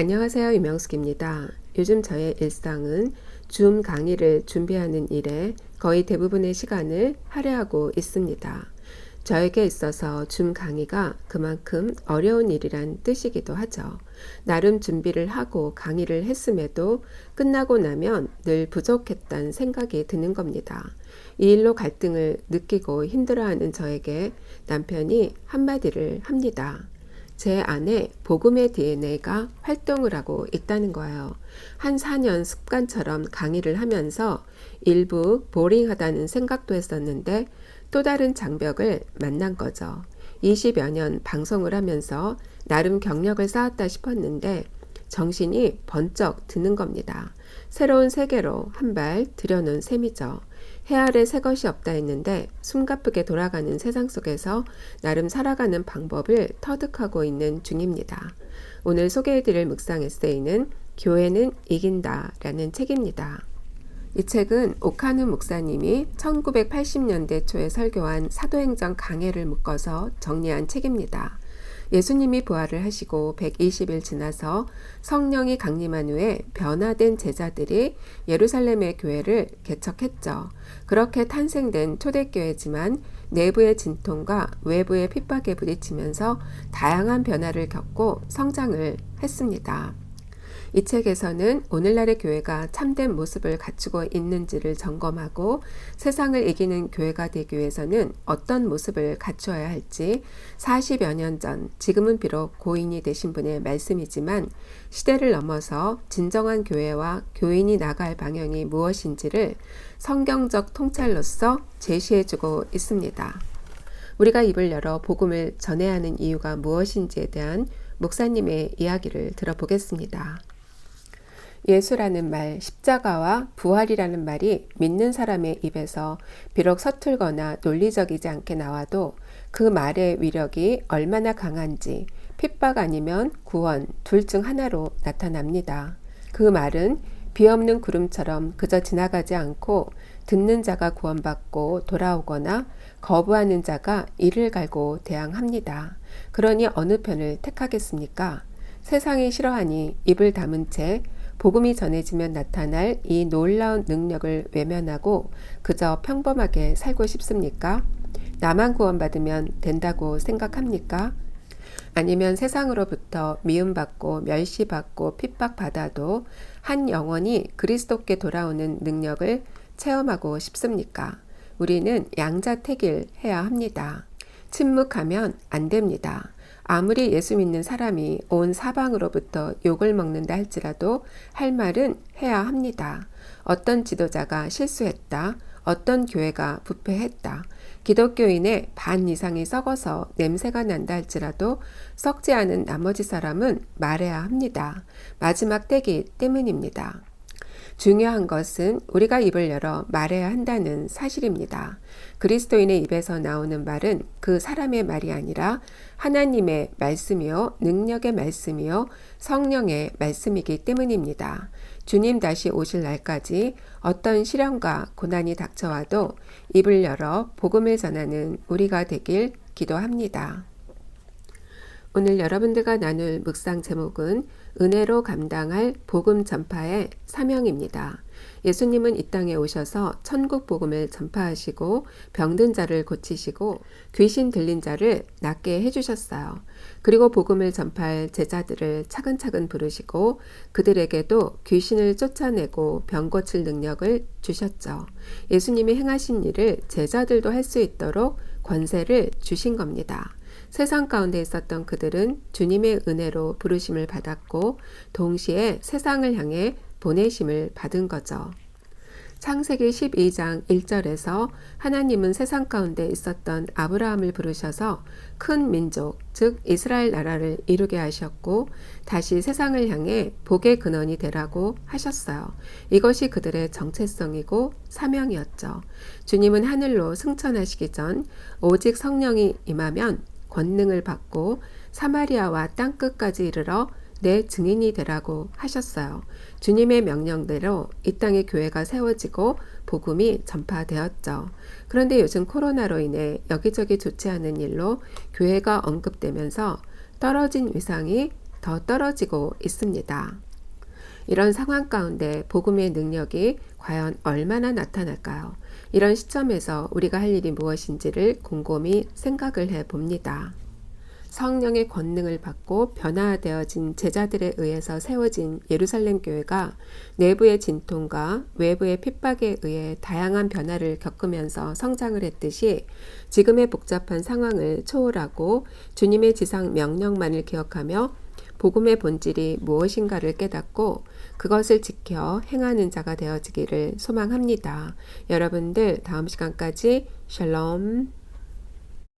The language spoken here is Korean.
안녕하세요. 유명숙입니다. 요즘 저의 일상은 줌 강의를 준비하는 일에 거의 대부분의 시간을 할애하고 있습니다. 저에게 있어서 줌 강의가 그만큼 어려운 일이란 뜻이기도 하죠. 나름 준비를 하고 강의를 했음에도 끝나고 나면 늘 부족했다는 생각이 드는 겁니다. 이 일로 갈등을 느끼고 힘들어하는 저에게 남편이 한마디를 합니다. 제 안에 복음의 DNA가 활동을 하고 있다는 거예요. 한 4년 습관처럼 강의를 하면서 일부 보링하다는 생각도 했었는데 또 다른 장벽을 만난 거죠. 20여 년 방송을 하면서 나름 경력을 쌓았다 싶었는데 정신이 번쩍 드는 겁니다. 새로운 세계로 한 발 들여놓은 셈이죠. 해 아래 새 것이 없다 했는데 숨가쁘게 돌아가는 세상 속에서 나름 살아가는 방법을 터득하고 있는 중입니다. 오늘 소개해드릴 묵상 에세이는 교회는 이긴다 라는 책입니다. 이 책은 오카누 목사님이 1980년대 초에 설교한 사도행전 강해를 묶어서 정리한 책입니다. 예수님이 부활을 하시고 120일 지나서 성령이 강림한 후에 변화된 제자들이 예루살렘의 교회를 개척했죠. 그렇게 탄생된 초대교회지만 내부의 진통과 외부의 핍박에 부딪히면서 다양한 변화를 겪고 성장을 했습니다. 이 책에서는 오늘날의 교회가 참된 모습을 갖추고 있는지를 점검하고 세상을 이기는 교회가 되기 위해서는 어떤 모습을 갖추어야 할지 40여 년 전, 지금은 비록 고인이 되신 분의 말씀이지만 시대를 넘어서 진정한 교회와 교인이 나갈 방향이 무엇인지를 성경적 통찰로서 제시해주고 있습니다. 우리가 입을 열어 복음을 전해야 하는 이유가 무엇인지에 대한 목사님의 이야기를 들어보겠습니다. 예수라는 말, 십자가와 부활이라는 말이 믿는 사람의 입에서 비록 서툴거나 논리적이지 않게 나와도 그 말의 위력이 얼마나 강한지 핍박 아니면 구원 둘 중 하나로 나타납니다. 그 말은 비 없는 구름처럼 그저 지나가지 않고 듣는 자가 구원받고 돌아오거나 거부하는 자가 이를 갈고 대항합니다. 그러니 어느 편을 택하겠습니까? 세상이 싫어하니 입을 다문 채 복음이 전해지면 나타날 이 놀라운 능력을 외면하고 그저 평범하게 살고 싶습니까? 나만 구원받으면 된다고 생각합니까? 아니면 세상으로부터 미움받고 멸시받고 핍박받아도 한 영혼이 그리스도께 돌아오는 능력을 체험하고 싶습니까? 우리는 양자택일해야 합니다. 침묵하면 안 됩니다. 아무리 예수 믿는 사람이 온 사방으로부터 욕을 먹는다 할지라도 할 말은 해야 합니다. 어떤 지도자가 실수했다. 어떤 교회가 부패했다. 기독교인의 반 이상이 썩어서 냄새가 난다 할지라도 썩지 않은 나머지 사람은 말해야 합니다. 마지막 때기 때문입니다. 중요한 것은 우리가 입을 열어 말해야 한다는 사실입니다. 그리스도인의 입에서 나오는 말은 그 사람의 말이 아니라 하나님의 말씀이요, 능력의 말씀이요, 성령의 말씀이기 때문입니다. 주님 다시 오실 날까지 어떤 시련과 고난이 닥쳐와도 입을 열어 복음을 전하는 우리가 되길 기도합니다. 오늘 여러분들과 나눌 묵상 제목은 은혜로 감당할 복음 전파의 사명입니다. 예수님은 이 땅에 오셔서 천국 복음을 전파하시고 병든 자를 고치시고 귀신 들린 자를 낫게 해주셨어요. 그리고 복음을 전파할 제자들을 차근차근 부르시고 그들에게도 귀신을 쫓아내고 병 고칠 능력을 주셨죠. 예수님이 행하신 일을 제자들도 할 수 있도록 권세를 주신 겁니다. 세상 가운데 있었던 그들은 주님의 은혜로 부르심을 받았고 동시에 세상을 향해 보내심을 받은 거죠. 창세기 12장 1절에서 하나님은 세상 가운데 있었던 아브라함을 부르셔서 큰 민족, 즉 이스라엘 나라를 이루게 하셨고 다시 세상을 향해 복의 근원이 되라고 하셨어요. 이것이 그들의 정체성이고 사명이었죠. 주님은 하늘로 승천하시기 전 오직 성령이 임하면 권능을 받고 사마리아와 땅끝까지 이르러 내 증인이 되라고 하셨어요. 주님의 명령대로 이 땅에 교회가 세워지고 복음이 전파되었죠. 그런데 요즘 코로나로 인해 여기저기 좋지 않은 일로 교회가 언급되면서 떨어진 위상이 더 떨어지고 있습니다. 이런 상황 가운데 복음의 능력이 과연 얼마나 나타날까요? 이런 시점에서 우리가 할 일이 무엇인지를 곰곰이 생각을 해 봅니다. 성령의 권능을 받고 변화되어진 제자들에 의해서 세워진 예루살렘 교회가 내부의 진통과 외부의 핍박에 의해 다양한 변화를 겪으면서 성장을 했듯이 지금의 복잡한 상황을 초월하고 주님의 지상 명령만을 기억하며 복음의 본질이 무엇인가를 깨닫고 그것을 지켜 행하는 자가 되어지기를 소망합니다. 여러분들 다음 시간까지 샬롬.